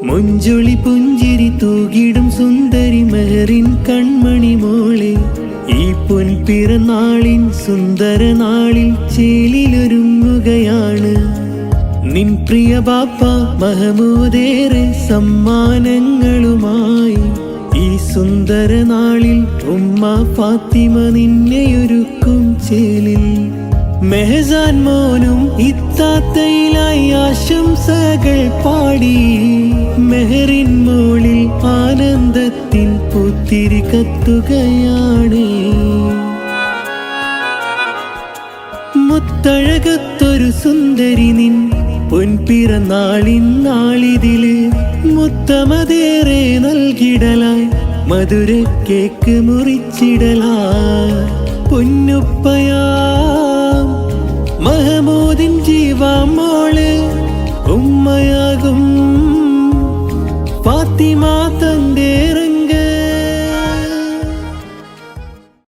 മുഞ്ചൊളി പുഞ്ചിരി തൂകിടും സുന്ദരി മെഹറിൻ കൺമണി മോളെ, ഈ പൊൻപിറന്നാളിൻ സുന്ദര നാളിൽ ചേലിലൊരുങ്ങുകയാണ് നിൻ പ്രിയ ബാപ്പ മഹമൂദേറെ സമ്മാനങ്ങളുമായി. ഈ സുന്ദര നാളിൽ ഉമ്മ ഫാത്തിമ നിന്നെയൊരുക്കും ചേലിൽ. മെഹസാൻ മോനും ഇത്താത്തയിലായി ആശംസകൾ പാടി, മെഹറിൻ മോളിൽ ആനന്ദത്തിൻ പുത്തിരി കത്തുകയാണ്. മുത്തഴകത്തൊരു സുന്ദരി നിൻ പൊൻപിറന്നാളിൻ നാളിതില്, മുത്തമതേറെ നൽകിടലായി മധുര കേക്ക് മുറിച്ചിടലായി. പൊന്നുപ്പയാം മഹമൂദിൻ ജീവാമോള് ഉമ്മയാകും ഫാത്തിമ തന്റെ